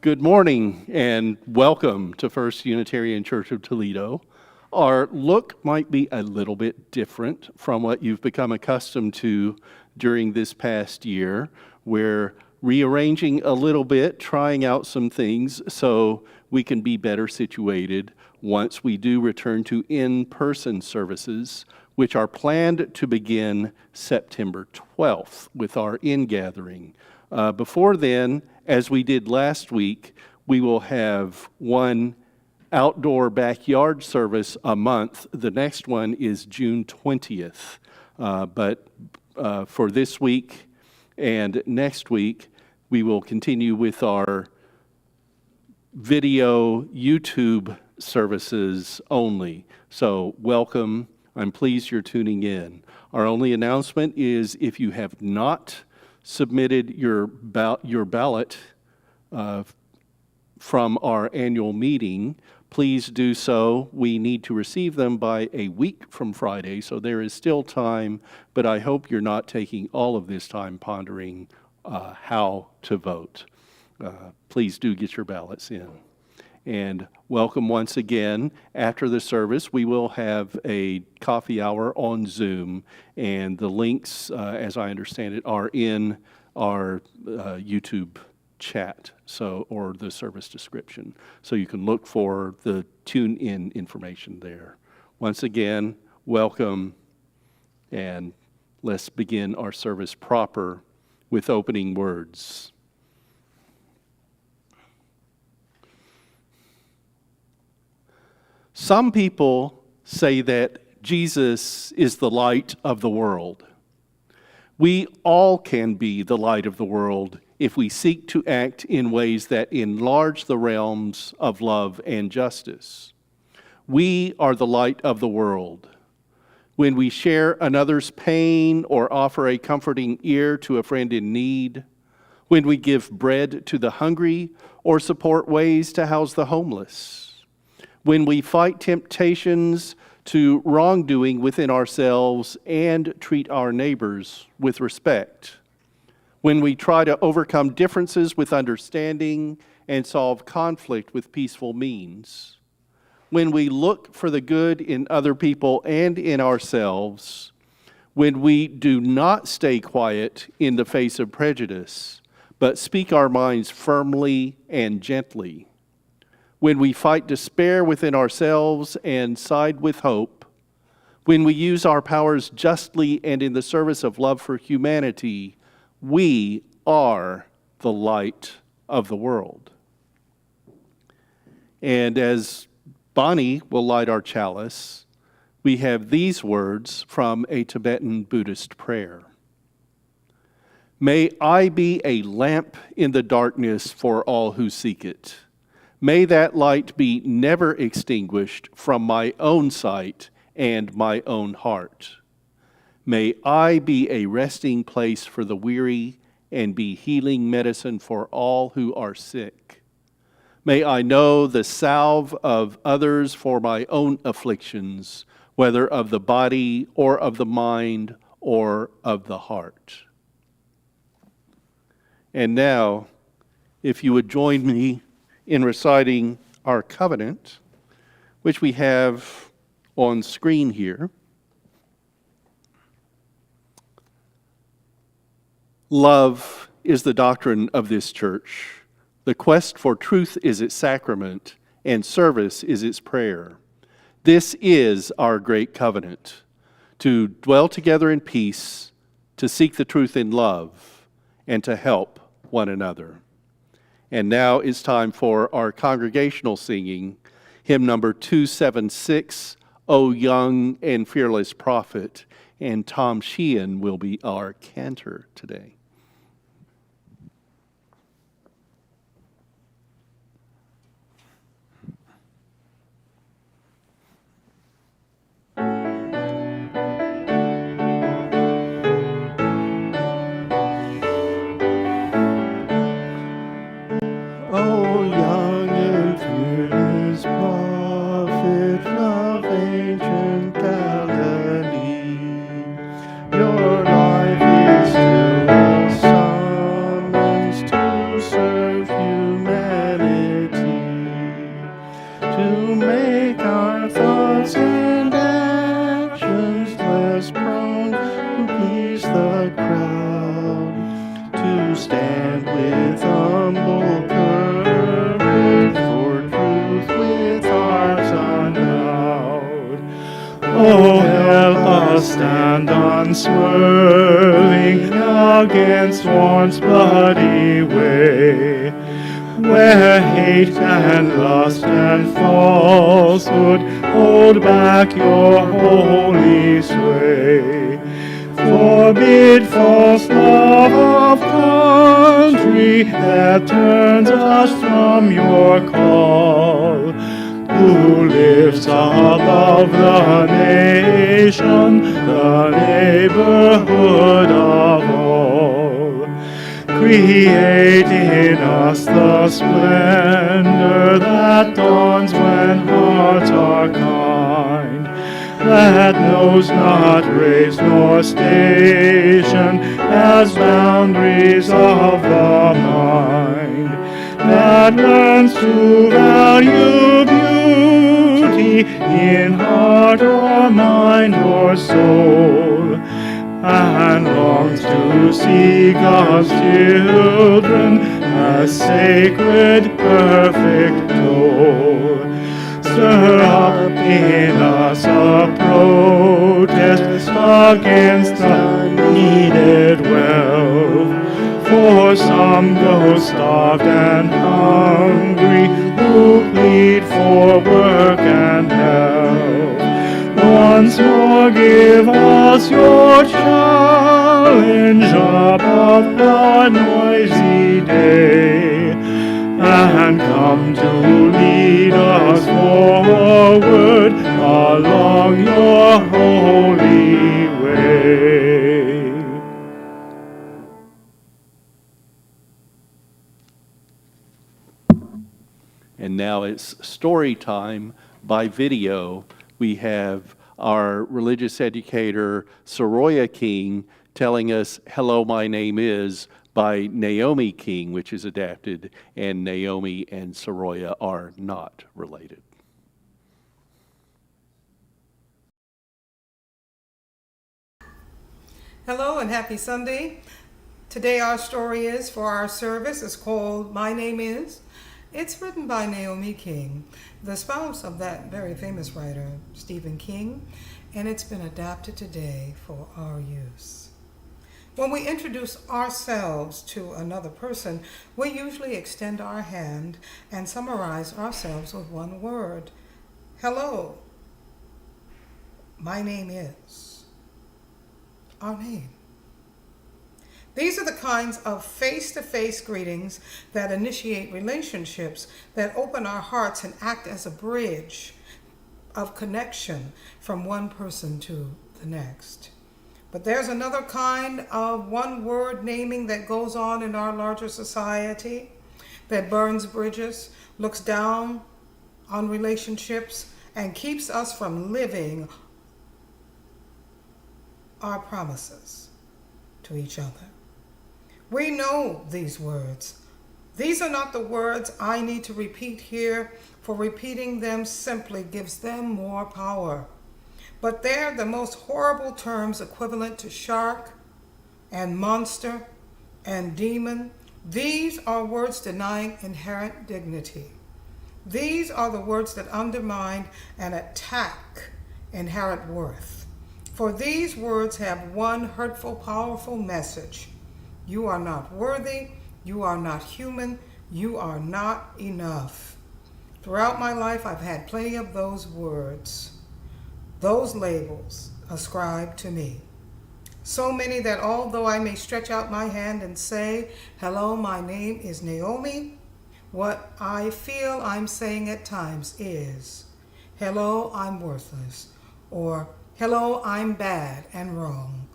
Good morning and welcome to First Unitarian Church of Toledo. Our look might be a little bit different from what you've become accustomed to during this past year. We're rearranging a little bit, trying out some things so we can be better situated once we do return to in-person services, which are planned to begin September 12th with our in-gathering. Before then, as we did last week, we will have one outdoor backyard service a month. The next one is June 20th. But for this week and next week, we will continue with our video YouTube services only. So welcome. I'm pleased you're tuning in. Our only announcement is if you have not submitted your ballot from our annual meeting, please do so. We need to receive them by a week from Friday, so there is still time, but I hope you're not taking all of this time pondering how to vote. Please do get your ballots in. And welcome once again. After the service, we will have a coffee hour on Zoom, and the links, as I understand it, are in our YouTube chat, or the service description. So you can look for the tune-in information there. Once again, welcome, and let's begin our service proper with opening words. Some people say that Jesus is the light of the world. We all can be the light of the world if we seek to act in ways that enlarge the realms of love and justice. We are the light of the world. When we share another's pain or offer a comforting ear to a friend in need, when we give bread to the hungry or support ways to house the homeless, when we fight temptations to wrongdoing within ourselves and treat our neighbors with respect, when we try to overcome differences with understanding and solve conflict with peaceful means, when we look for the good in other people and in ourselves, when we do not stay quiet in the face of prejudice, but speak our minds firmly and gently, when we fight despair within ourselves and side with hope, when we use our powers justly and in the service of love for humanity, we are the light of the world. And as Bonnie will light our chalice, we have these words from a Tibetan Buddhist prayer. May I be a lamp in the darkness for all who seek it. May that light be never extinguished from my own sight and my own heart. May I be a resting place for the weary and be healing medicine for all who are sick. May I know the salve of others for my own afflictions, whether of the body or of the mind or of the heart. And now, if you would join me in reciting our covenant, which we have on screen here. Love is the doctrine of this church. The quest for truth is its sacrament, and service is its prayer. This is our great covenant, to dwell together in peace, to seek the truth in love, and to help one another. And now it's time for our congregational singing, hymn number 276, O Young and Fearless Prophet, and Tom Sheehan will be our cantor today. O young and fearless prophet of ancient Galilee, your life is still a summons to serve humanity, to make our thoughts and actions less prone to please the crowd, to stand with humble courage for truth with hearts unbowed. Oh, help us stand unswerving against once bloody way, where hate and lust and falsehood hold back your holy sway. Forbid false love of country that turns us from your call, who lives above the nation, the neighborhood of all. Create in us the splendor that dawns when hearts are kind, that knows not race nor station as boundaries of the mind, that learns to value beauty in heart or mind or soul, and longs to see God's children as sacred, perfect goal. Stir up in us a protest against unneeded wealth, for some go starved and hungry who plead for work and health. Once more give us your challenge above the noisy day, and come to lead us forward along your holy way. And now it's story time by video. We have our religious educator, Soroya King, telling us, "Hello, my name is," by Naomi King, which is adapted, and Naomi and Soroya are not related. Hello and happy Sunday. Today our story is for our service is called My Name Is. It's written by Naomi King, the spouse of that very famous writer, Stephen King, and it's been adapted today for our use. When we introduce ourselves to another person, we usually extend our hand and summarize ourselves with one word. Hello, my name is. Our name. These are the kinds of face-to-face greetings that initiate relationships, that open our hearts and act as a bridge of connection from one person to the next. But there's another kind of one-word naming that goes on in our larger society that burns bridges, looks down on relationships, and keeps us from living our promises to each other. We know these words. These are not the words I need to repeat here, for repeating them simply gives them more power. But they're the most horrible terms equivalent to shark and monster and demon. These are words denying inherent dignity. These are the words that undermine and attack inherent worth. For these words have one hurtful, powerful message. You are not worthy, you are not human, you are not enough. Throughout my life, I've had plenty of those words, those labels ascribed to me. So many that although I may stretch out my hand and say, "Hello, my name is Naomi," what I feel I'm saying at times is, "Hello, I'm worthless," or "Hello, I'm bad and wrong."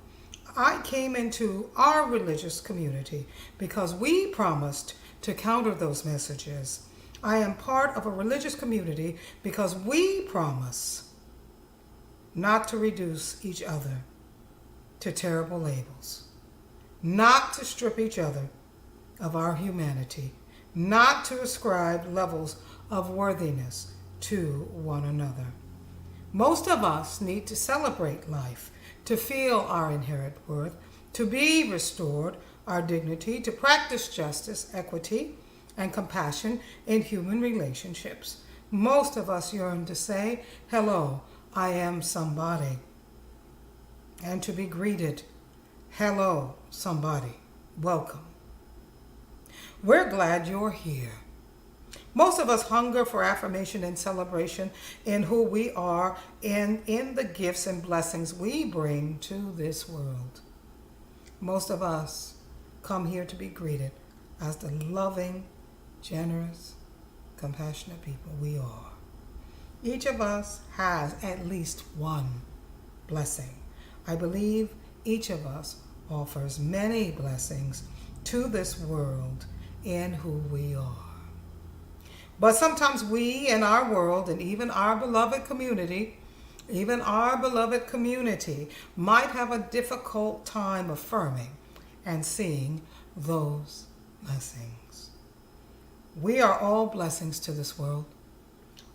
I came into our religious community because we promised to counter those messages. I am part of a religious community because we promise not to reduce each other to terrible labels, not to strip each other of our humanity, not to ascribe levels of worthiness to one another. Most of us need to celebrate life, to feel our inherent worth, to be restored our dignity, to practice justice, equity, and compassion in human relationships. Most of us yearn to say, "Hello, I am somebody," and to be greeted, "Hello, somebody, welcome." We're glad you're here. Most of us hunger for affirmation and celebration in who we are and in the gifts and blessings we bring to this world. Most of us come here to be greeted as the loving, generous, compassionate people we are. Each of us has at least one blessing. I believe each of us offers many blessings to this world in who we are. But sometimes we in our world and even our beloved community might have a difficult time affirming and seeing those blessings. We are all blessings to this world.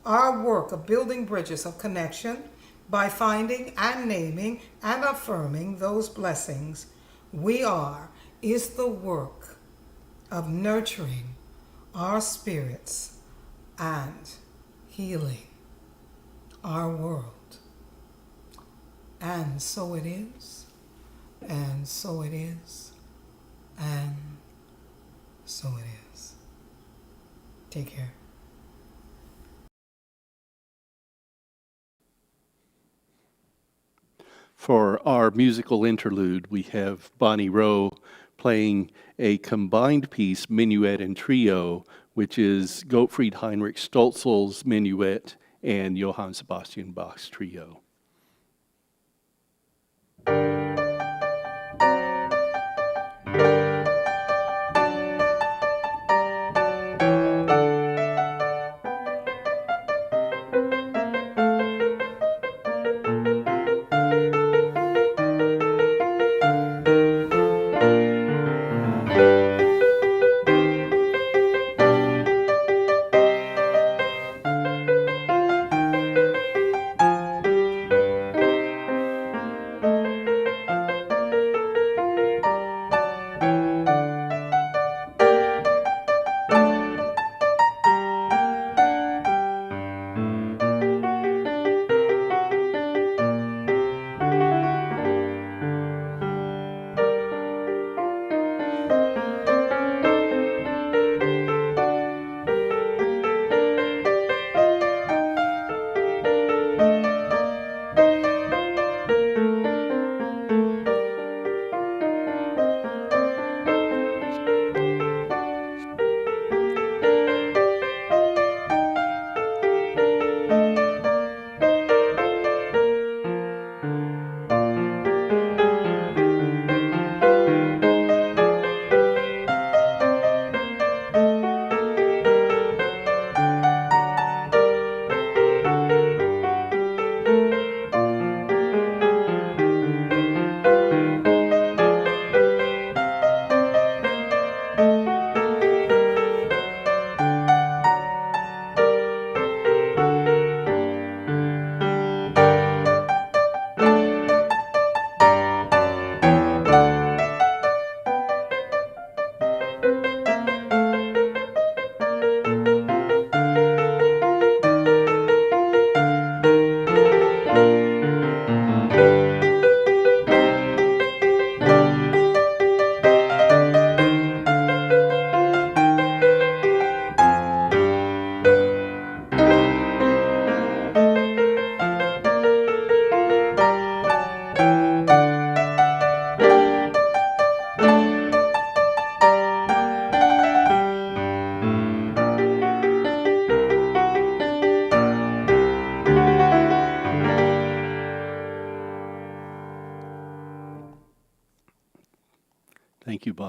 Our work of building bridges of connection by finding and naming and affirming those blessings we are is the work of nurturing our spirits and healing our world. And so it is, and so it is, and so it is. Take care. For our musical interlude, we have Bonnie Rowe playing a combined piece, minuet and trio, which is Gottfried Heinrich Stölzel's minuet and Johann Sebastian Bach's trio.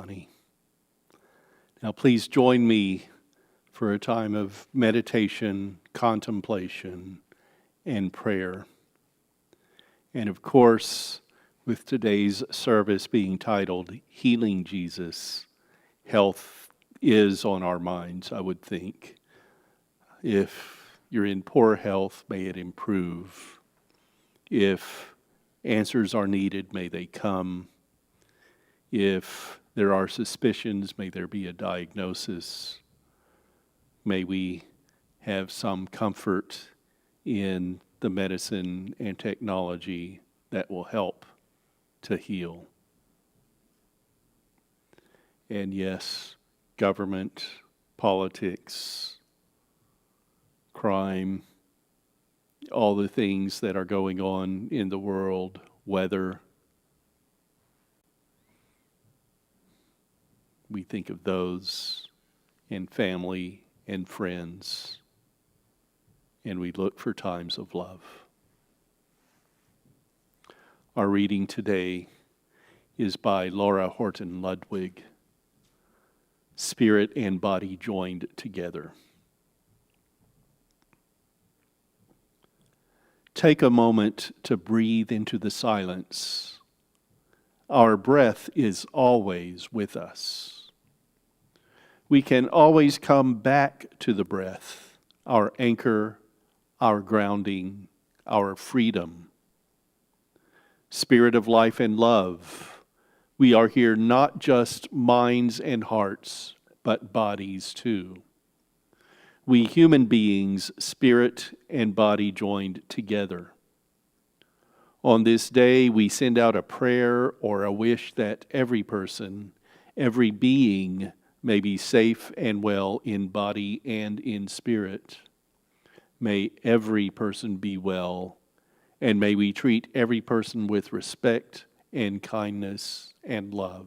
Bonnie. Now please join me for a time of meditation, contemplation, and prayer. And of course, with today's service being titled Healing Jesus, health is on our minds, I would think. If you're in poor health, may it improve. If answers are needed, may they come. If there are suspicions, may there be a diagnosis. May we have some comfort in the medicine and technology that will help to heal. And yes, government, politics, crime, all the things that are going on in the world, weather. We think of those and family and friends, and we look for times of love. Our reading today is by Laura Horton Ludwig, Spirit and Body Joined Together. Take a moment to breathe into the silence. Our breath is always with us. We can always come back to the breath, our anchor, our grounding, our freedom. Spirit of life and love, we are here not just minds and hearts, but bodies too. We human beings, spirit and body joined together. On this day, we send out a prayer or a wish that every person, every being may be safe and well in body and in spirit. May every person be well, and may we treat every person with respect and kindness and love.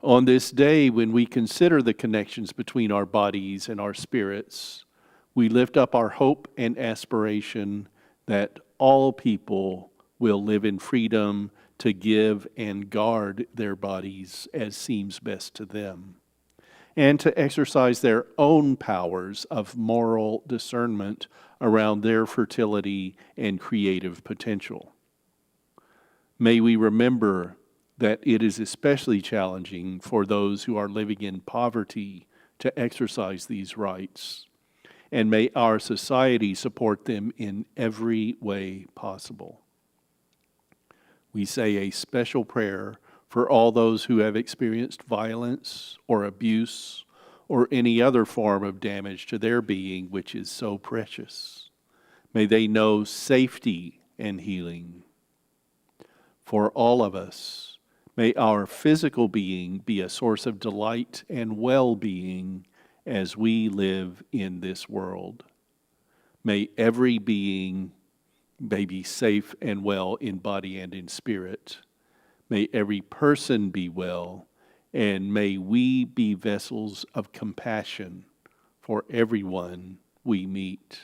On this day, when we consider the connections between our bodies and our spirits, we lift up our hope and aspiration that all people will live in freedom to give and guard their bodies as seems best to them, and to exercise their own powers of moral discernment around their fertility and creative potential. May we remember that it is especially challenging for those who are living in poverty to exercise these rights, and may our society support them in every way possible. We say a special prayer for all those who have experienced violence or abuse or any other form of damage to their being which is so precious. May they know safety and healing. For all of us, may our physical being be a source of delight and well-being as we live in this world. May every being be safe and well in body and in spirit. May every person be well, and may we be vessels of compassion for everyone we meet.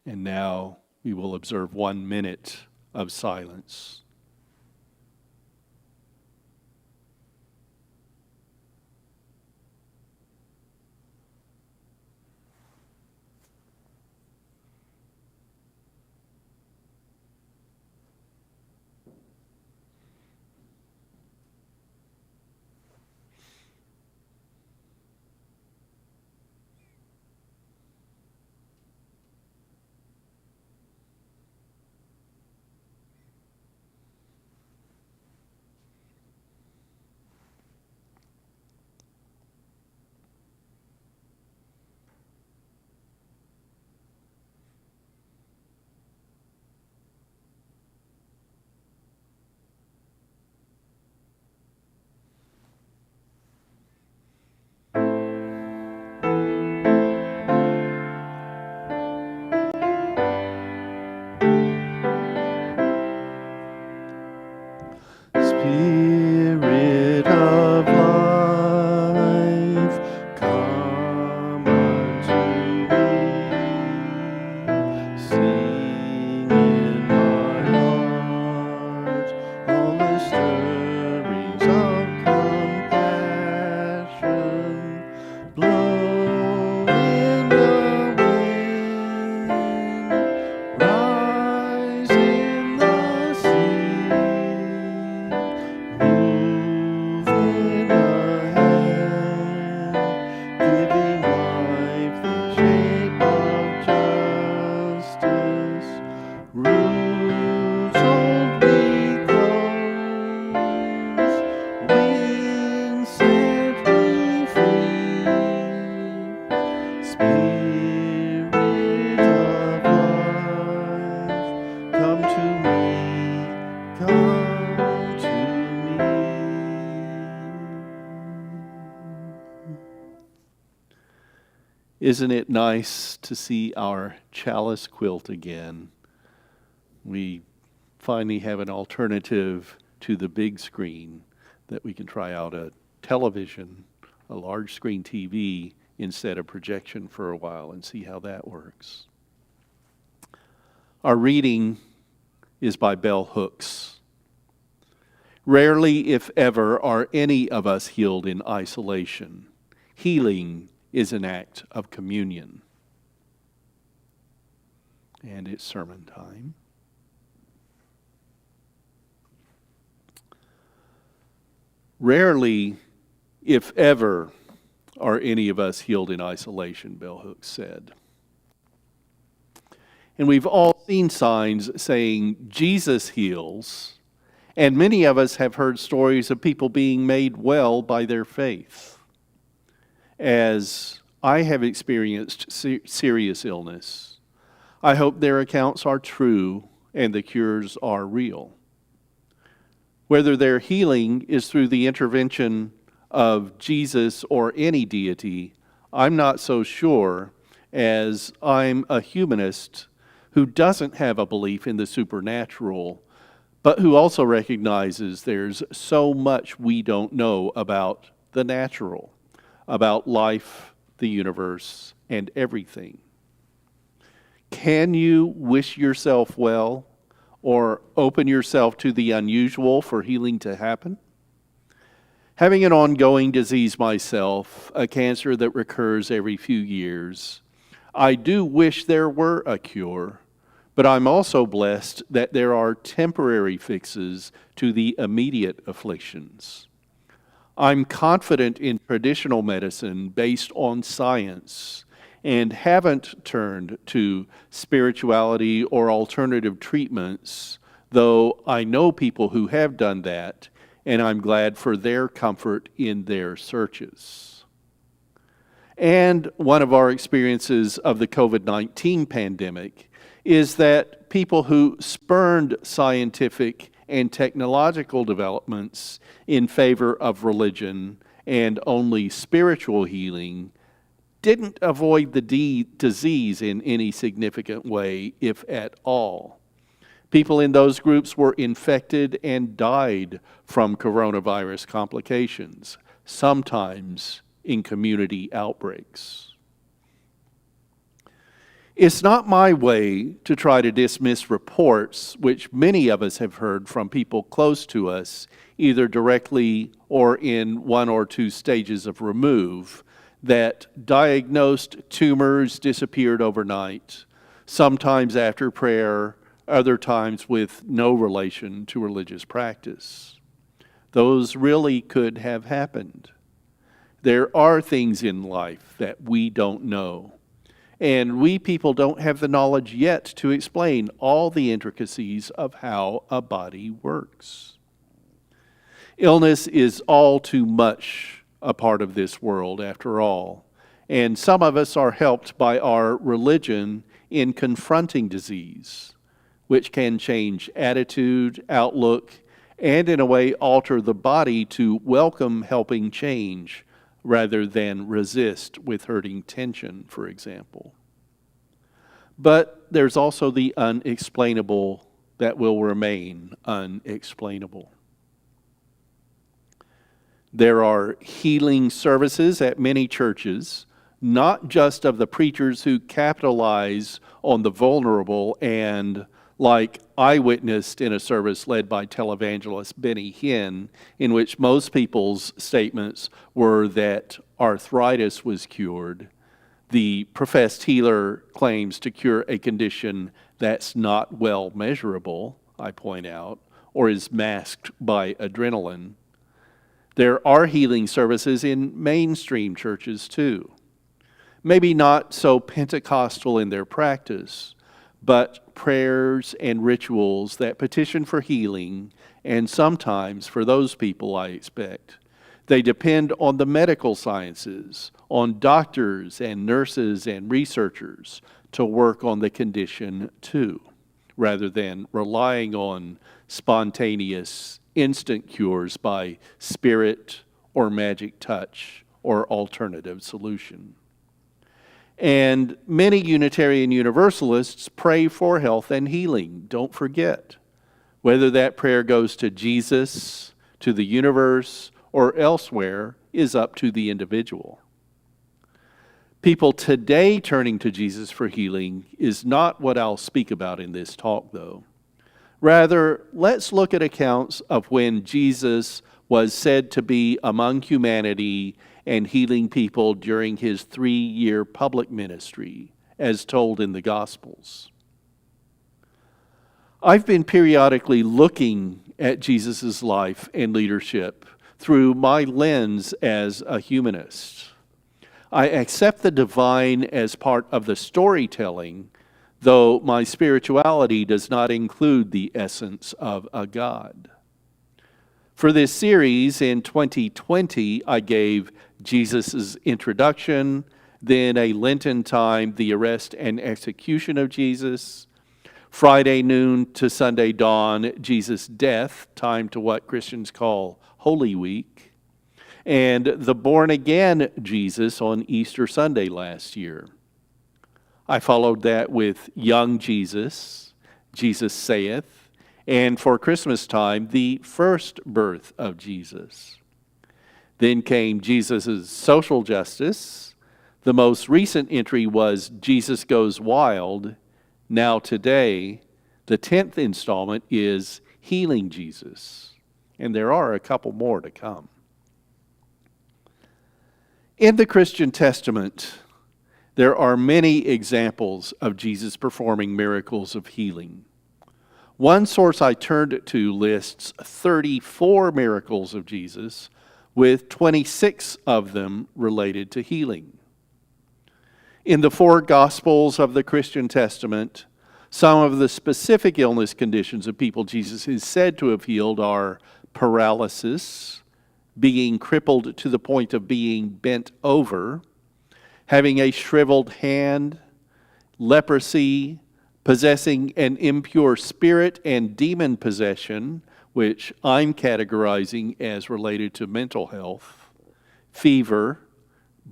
And now we will observe 1 minute of silence. Isn't it nice to see our chalice quilt again? We finally have an alternative to the big screen that we can try out a television, a large screen TV, instead of projection for a while and see how that works. Our reading is by Bell Hooks. Rarely, if ever, are any of us healed in isolation. Healing is an act of communion. And it's sermon time. Rarely, if ever, are any of us healed in isolation, Bell Hooks said. And we've all seen signs saying Jesus heals, and many of us have heard stories of people being made well by their faith. As I have experienced serious illness, I hope their accounts are true and the cures are real. Whether their healing is through the intervention of Jesus or any deity, I'm not so sure, as I'm a humanist who doesn't have a belief in the supernatural, but who also recognizes there's so much we don't know about the natural, about life, the universe, and everything. Can you wish yourself well or open yourself to the unusual for healing to happen? Having an ongoing disease myself, a cancer that recurs every few years, I do wish there were a cure, but I'm also blessed that there are temporary fixes to the immediate afflictions. I'm confident in traditional medicine based on science and haven't turned to spirituality or alternative treatments, though I know people who have done that, and I'm glad for their comfort in their searches. And one of our experiences of the COVID-19 pandemic is that people who spurned scientific and technological developments in favor of religion and only spiritual healing didn't avoid the disease in any significant way, if at all. People in those groups were infected and died from coronavirus complications, sometimes in community outbreaks. It's not my way to try to dismiss reports which many of us have heard from people close to us, either directly or in one or two stages of remove, that diagnosed tumors disappeared overnight, sometimes after prayer, other times with no relation to religious practice. Those really could have happened. There are things in life that we don't know. And we people don't have the knowledge yet to explain all the intricacies of how a body works. Illness is all too much a part of this world, after all. And some of us are helped by our religion in confronting disease, which can change attitude, outlook, and in a way alter the body to welcome helping change, rather than resist with hurting tension, for example. But there's also the unexplainable that will remain unexplainable. There are healing services at many churches, not just of the preachers who capitalize on the vulnerable and, like I witnessed in a service led by televangelist Benny Hinn, in which most people's statements were that arthritis was cured. The professed healer claims to cure a condition that's not well measurable, I point out, or is masked by adrenaline. There are healing services in mainstream churches too. Maybe not so Pentecostal in their practice, but prayers and rituals that petition for healing, and sometimes for those people, I expect. They depend on the medical sciences, on doctors and nurses and researchers to work on the condition too, rather than relying on spontaneous, instant cures by spirit or magic touch or alternative solution. And many Unitarian Universalists pray for health and healing. Don't forget. Whether that prayer goes to Jesus, to the universe, or elsewhere is up to the individual. People today turning to Jesus for healing is not what I'll speak about in this talk, though. Rather, let's look at accounts of when Jesus was said to be among humanity and healing people during his 3-year public ministry, as told in the Gospels. I've been periodically looking at Jesus' life and leadership through my lens as a humanist. I accept the divine as part of the storytelling, though my spirituality does not include the essence of a God. For this series in 2020, I gave Jesus' introduction, then a Lenten time, the arrest and execution of Jesus, Friday noon to Sunday dawn, Jesus' death, time to what Christians call Holy Week, and the born-again Jesus on Easter Sunday last year. I followed that with young Jesus, Jesus saith, and for Christmas time, the first birth of Jesus. Then came Jesus' social justice. The most recent entry was Jesus Goes Wild. Now today, the 10th installment is Healing Jesus. And there are a couple more to come. In the Christian Testament, there are many examples of Jesus performing miracles of healing. One source I turned to lists 34 miracles of Jesus, with 26 of them related to healing. In the 4 Gospels of the Christian Testament, some of the specific illness conditions of people Jesus is said to have healed are paralysis, being crippled to the point of being bent over, having a shriveled hand, leprosy, possessing an impure spirit, and demon possession, which I'm categorizing as related to mental health, fever,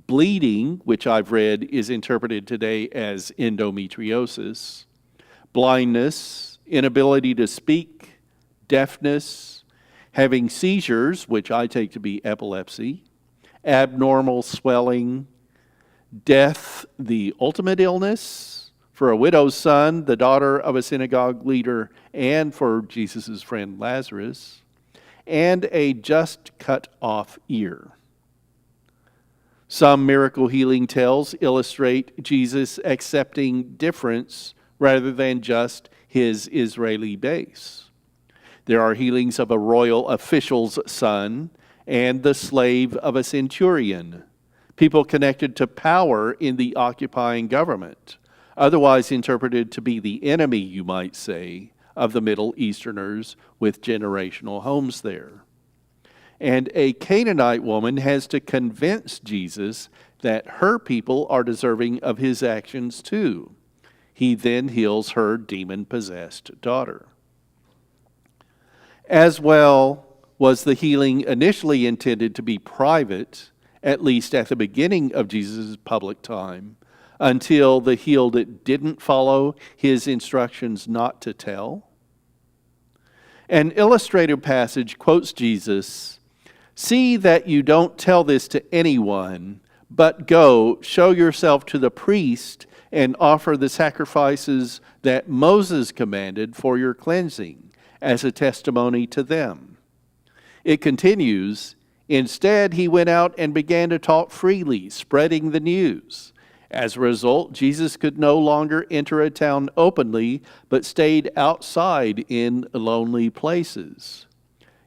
bleeding, which I've read is interpreted today as endometriosis, blindness, inability to speak, deafness, having seizures, which I take to be epilepsy, abnormal swelling, death, the ultimate illness, for a widow's son, the daughter of a synagogue leader, and for Jesus' friend Lazarus, and a just cut off ear. Some miracle healing tales illustrate Jesus accepting difference rather than just his Israeli base. There are healings of a royal official's son and the slave of a centurion, people connected to power in the occupying government, otherwise interpreted to be the enemy, you might say, of the Middle Easterners with generational homes there. And a Canaanite woman has to convince Jesus that her people are deserving of his actions too. He then heals her demon-possessed daughter. As well was the healing initially intended to be private, at least at the beginning of Jesus' public time, until the healed didn't follow his instructions not to tell. An illustrative passage quotes Jesus, "See that you don't tell this to anyone, but go, show yourself to the priest, and offer the sacrifices that Moses commanded for your cleansing, as a testimony to them." It continues, "Instead, he went out and began to talk freely, spreading the news. As a result, Jesus could no longer enter a town openly, but stayed outside in lonely places.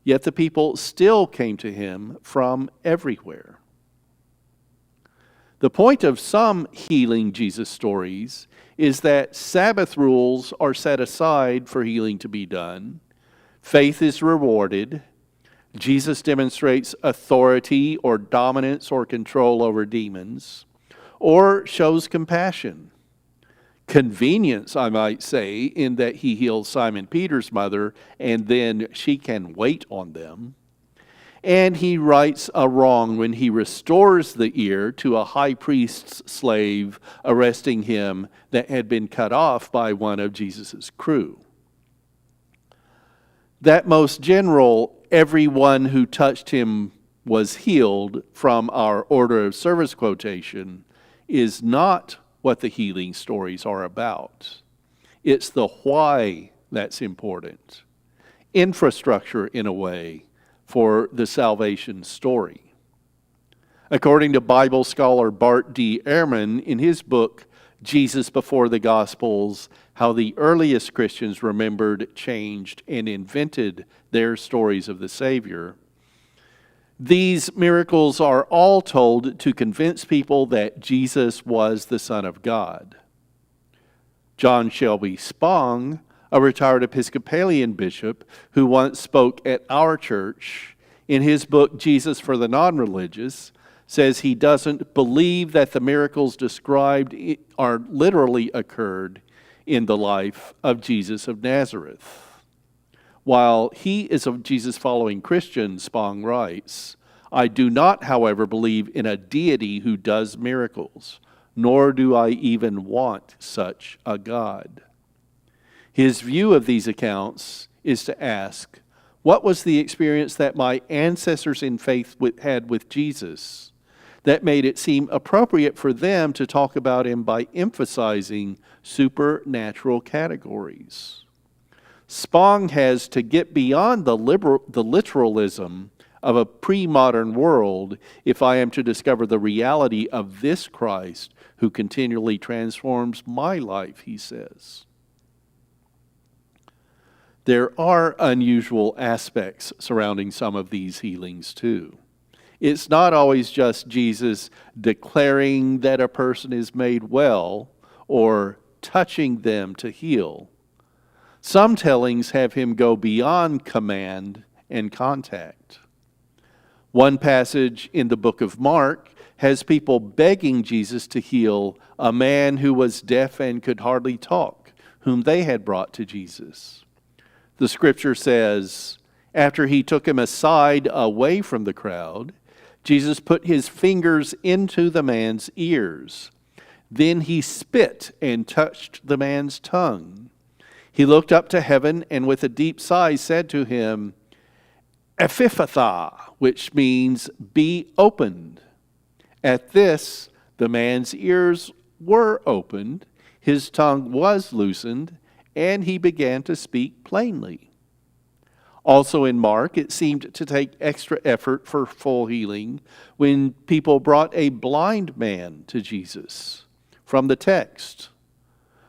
Yet the people still came to him from everywhere." The point of some healing Jesus stories is that Sabbath rules are set aside for healing to be done. Faith is rewarded. Jesus demonstrates authority or dominance or control over demons, or shows compassion. Convenience, I might say, in that he heals Simon Peter's mother and then she can wait on them. And he rights a wrong when he restores the ear to a high priest's slave arresting him that had been cut off by one of Jesus' crew. That most general, everyone who touched him was healed from our order of service quotation is not what the healing stories are about. It's the why that's important. Infrastructure, in a way, for the salvation story. According to Bible scholar Bart D. Ehrman, in his book, Jesus Before the Gospels, How the Earliest Christians Remembered, Changed, and Invented Their Stories of the Savior, these miracles are all told to convince people that Jesus was the Son of God. John Shelby Spong, a retired Episcopalian bishop who once spoke at our church, in his book, Jesus for the Non-Religious, says he doesn't believe that the miracles described are literally occurred in the life of Jesus of Nazareth. While he is a Jesus-following Christian, Spong writes, I do not, however, believe in a deity who does miracles, nor do I even want such a God. His view of these accounts is to ask, what was the experience that my ancestors in faith had with Jesus that made it seem appropriate for them to talk about him by emphasizing supernatural categories? Spong has to get beyond the literalism of a pre-modern world if I am to discover the reality of this Christ who continually transforms my life, he says. There are unusual aspects surrounding some of these healings too. It's not always just Jesus declaring that a person is made well or touching them to heal. Some tellings have him go beyond command and contact. One passage in the book of Mark has people begging Jesus to heal a man who was deaf and could hardly talk, whom they had brought to Jesus. The scripture says, after he took him aside away from the crowd, Jesus put his fingers into the man's ears. Then he spit and touched the man's tongue. He looked up to heaven and with a deep sigh said to him, Ephphatha, which means be opened. At this, the man's ears were opened, his tongue was loosened, and he began to speak plainly. Also in Mark, it seemed to take extra effort for full healing when people brought a blind man to Jesus from the text.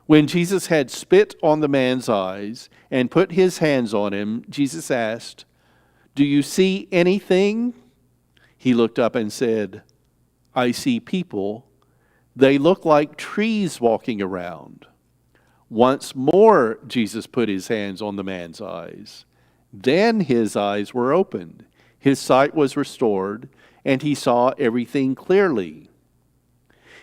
When Jesus had spit on the man's eyes and put his hands on him, Jesus asked, Do you see anything? He looked up and said, I see people. They look like trees walking around. Once more, Jesus put his hands on the man's eyes. Then his eyes were opened. His sight was restored, and he saw everything clearly.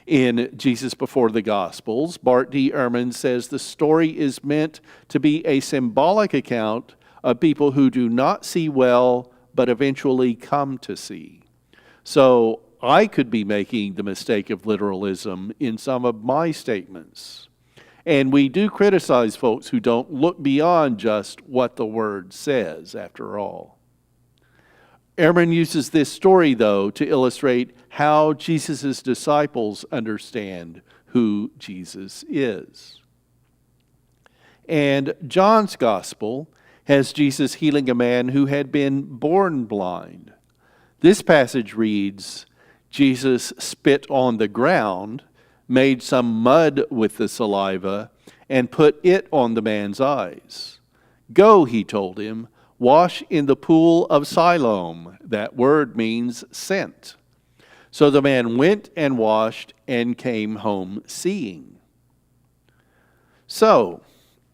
In Jesus Before the Gospels, Bart D. Ehrman says the story is meant to be a symbolic account of people who do not see well, but eventually come to see. So I could be making the mistake of literalism in some of my statements. And we do criticize folks who don't look beyond just what the word says, after all. Ehrman uses this story, though, to illustrate how Jesus' disciples understand who Jesus is. And John's Gospel has Jesus healing a man who had been born blind. This passage reads, Jesus spit on the ground, made some mud with the saliva, and put it on the man's eyes. Go, he told him, wash in the pool of Siloam. That word means sent. So the man went and washed and came home seeing. So,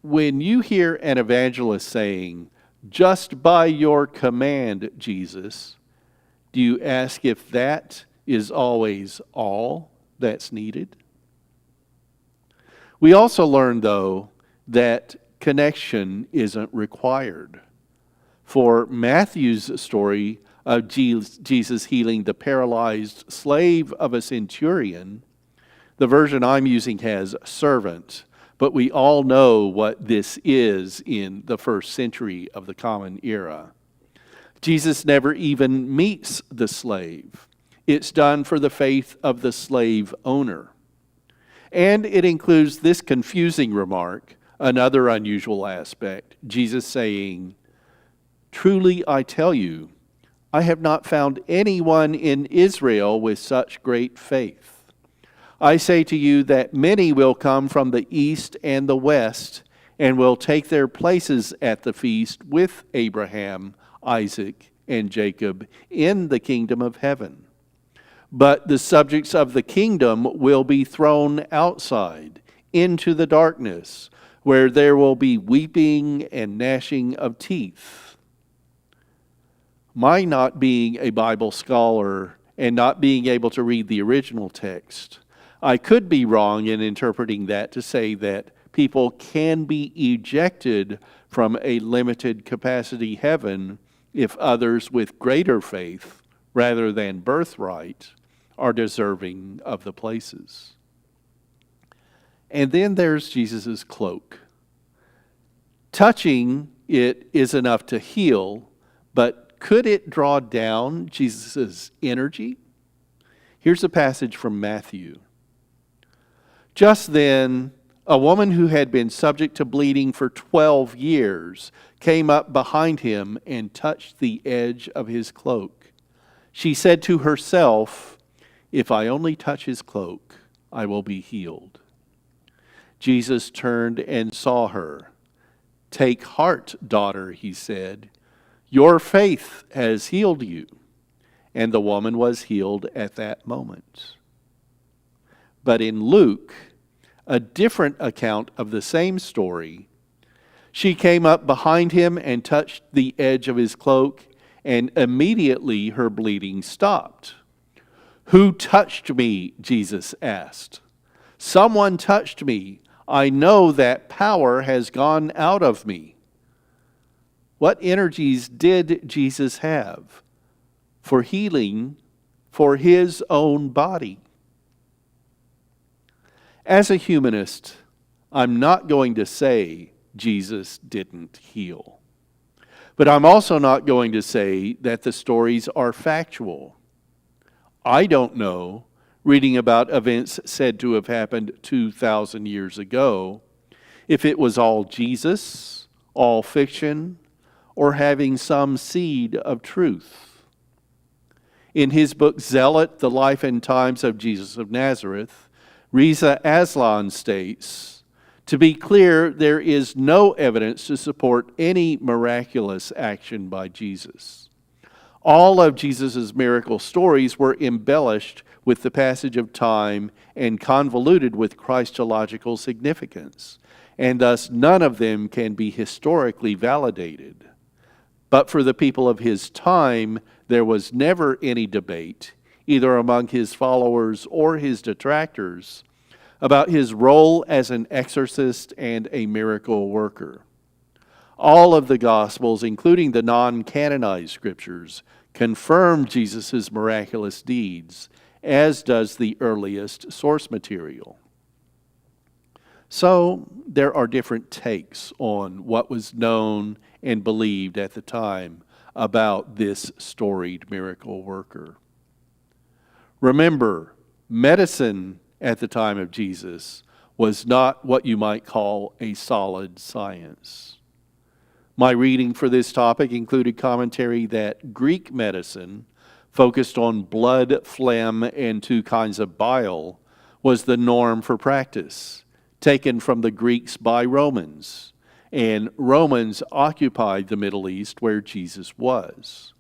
when you hear an evangelist saying, just by your command, Jesus, do you ask if that is always all that's needed? We also learn, though, that connection isn't required. For Matthew's story of Jesus healing the paralyzed slave of a centurion, the version I'm using has servant, but we all know what this is in the first century of the Common Era. Jesus never even meets the slave. It's done for the faith of the slave owner. And it includes this confusing remark, another unusual aspect, Jesus saying, "Truly I tell you, I have not found anyone in Israel with such great faith. I say to you that many will come from the east and the west and will take their places at the feast with Abraham, Isaac, and Jacob in the kingdom of heaven. But the subjects of the kingdom will be thrown outside into the darkness, where there will be weeping and gnashing of teeth." My not being a Bible scholar and not being able to read the original text, I could be wrong in interpreting that to say that people can be ejected from a limited capacity heaven if others with greater faith, rather than birthright, are deserving of the places. And then there's Jesus' cloak. Touching it is enough to heal, but could it draw down Jesus' energy? Here's a passage from Matthew. "Just then, a woman who had been subject to bleeding for 12 years came up behind him and touched the edge of his cloak. She said to herself, 'If I only touch his cloak, I will be healed.' Jesus turned and saw her. 'Take heart, daughter,' he said. 'Your faith has healed you.' And the woman was healed at that moment." But in Luke, a different account of the same story, she came up behind him and touched the edge of his cloak, and immediately her bleeding stopped. "Who touched me?" Jesus asked. "Someone touched me. I know that power has gone out of me." What energies did Jesus have for healing for his own body? As a humanist, I'm not going to say Jesus didn't heal. But I'm also not going to say that the stories are factual. I don't know, reading about events said to have happened 2,000 years ago, if it was all Jesus, all fiction, or having some seed of truth. In his book Zealot, The Life and Times of Jesus of Nazareth, Reza Aslan states, "To be clear, there is no evidence to support any miraculous action by Jesus. All of Jesus' miracle stories were embellished with the passage of time and convoluted with Christological significance, and thus none of them can be historically validated. But for the people of his time, there was never any debate, either among his followers or his detractors, about his role as an exorcist and a miracle worker. All of the Gospels, including the non-canonized scriptures, confirm Jesus' miraculous deeds, as does the earliest source material. So, there are different takes on what was known and believed at the time about this storied miracle worker. Remember, medicine at the time of Jesus was not what you might call a solid science. My reading for this topic included commentary that Greek medicine, focused on blood, phlegm, and 2 kinds of bile, was the norm for practice, taken from the Greeks by Romans, and Romans occupied the Middle East where Jesus was.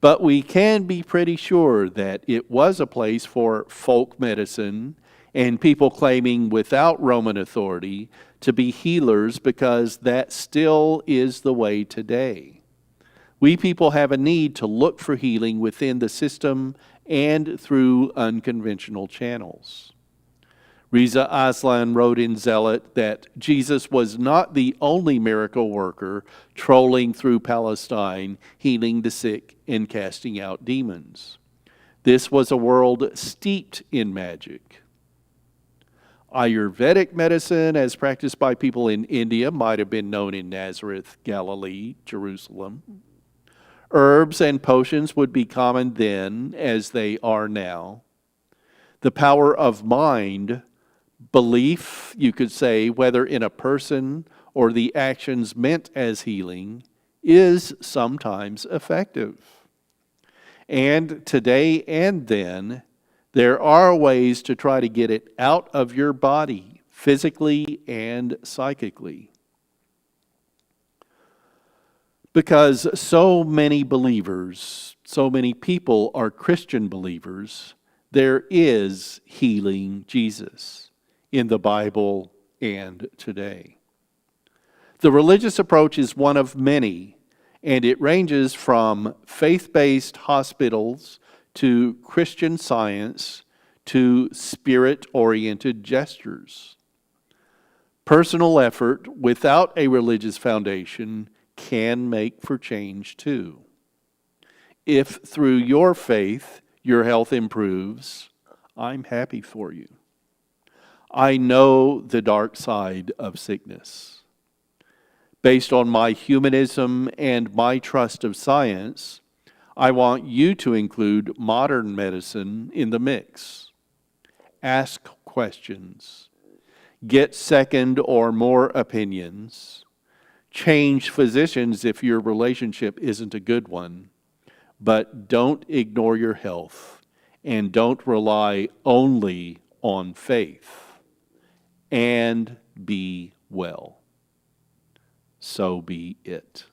But we can be pretty sure that it was a place for folk medicine and people claiming without Roman authority to be healers, because that still is the way today. We people have a need to look for healing within the system and through unconventional channels. Riza Aslan wrote in Zealot that Jesus was not the only miracle worker trolling through Palestine, healing the sick and casting out demons. This was a world steeped in magic. Ayurvedic medicine, as practiced by people in India, might have been known in Nazareth, Galilee, Jerusalem. Herbs and potions would be common then as they are now. The power of mind, belief, you could say, whether in a person or the actions meant as healing, is sometimes effective. And today and then, there are ways to try to get it out of your body, physically and psychically. Because so many believers, so many people are Christian believers, there is healing Jesus in the Bible and today. The religious approach is one of many, and it ranges from faith-based hospitals to Christian Science to spirit-oriented gestures. Personal effort without a religious foundation can make for change too. If through your faith your health improves, I'm happy for you. I know the dark side of sickness. Based on my humanism and my trust of science, I want you to include modern medicine in the mix. Ask questions. Get second or more opinions. Change physicians if your relationship isn't a good one. But don't ignore your health and don't rely only on faith. And be well. So be it.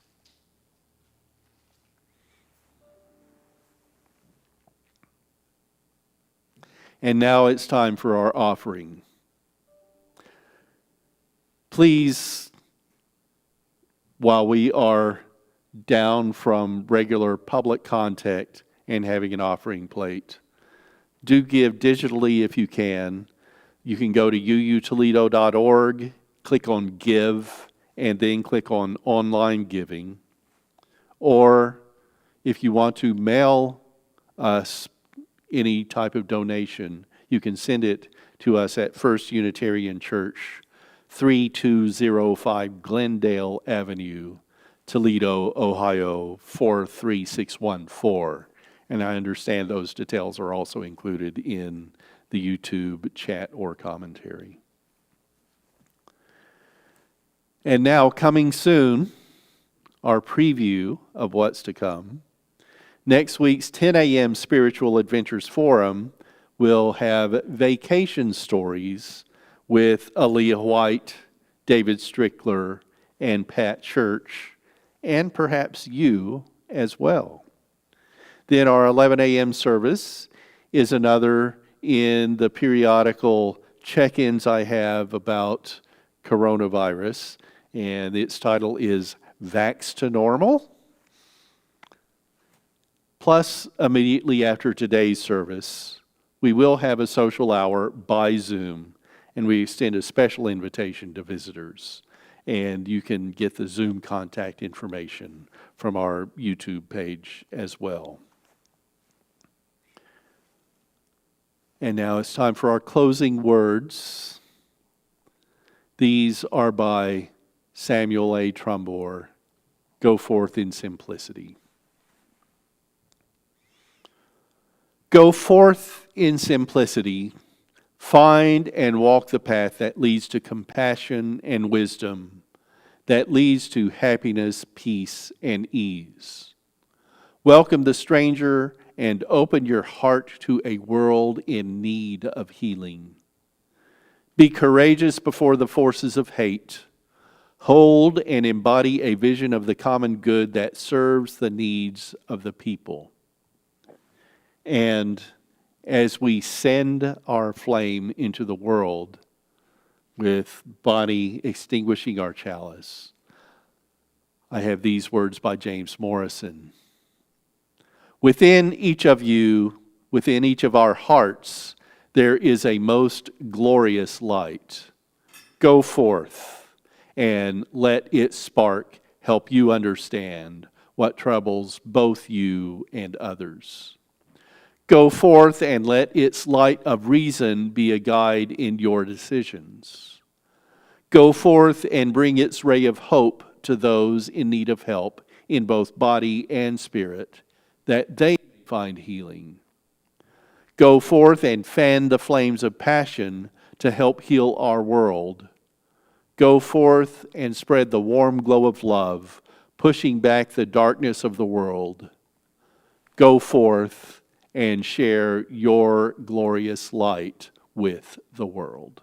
And now it's time for our offering. Please, while we are down from regular public contact and having an offering plate, do give digitally if you can. You can go to uutoledo.org, click on Give, and then click on Online Giving. Or if you want to mail us any type of donation, you can send it to us at First Unitarian Church, 3205 Glendale Avenue, Toledo, Ohio, 43614. And I understand those details are also included in the YouTube chat or commentary. And now, coming soon, our preview of what's to come. Next week's 10 a.m. Spiritual Adventures Forum will have vacation stories with Aaliyah White, David Strickler, and Pat Church, and perhaps you as well. Then our 11 a.m. service is another in the periodical check-ins I have about coronavirus, and its title is Vax to Normal. Plus, immediately after today's service, we will have a social hour by Zoom, and we extend a special invitation to visitors. And you can get the Zoom contact information from our YouTube page as well. And now it's time for our closing words. These are by Samuel A. Trumbore. Go forth in simplicity. Go forth in simplicity, find and walk the path that leads to compassion and wisdom, that leads to happiness, peace, and ease. Welcome the stranger and open your heart to a world in need of healing. Be courageous before the forces of hate. Hold and embody a vision of the common good that serves the needs of the people. And as we send our flame into the world with Bonnie extinguishing our chalice, I have these words by James Morrison. Within each of you, within each of our hearts, There is a most glorious light. Go forth and let its spark help you understand what troubles both you and others. Go forth and let its light of reason be a guide in your decisions. Go forth and bring its ray of hope to those in need of help in both body and spirit, that they may find healing. Go forth and fan the flames of passion to help heal our world. Go forth and spread the warm glow of love, pushing back the darkness of the world. Go forth and share your glorious light with the world.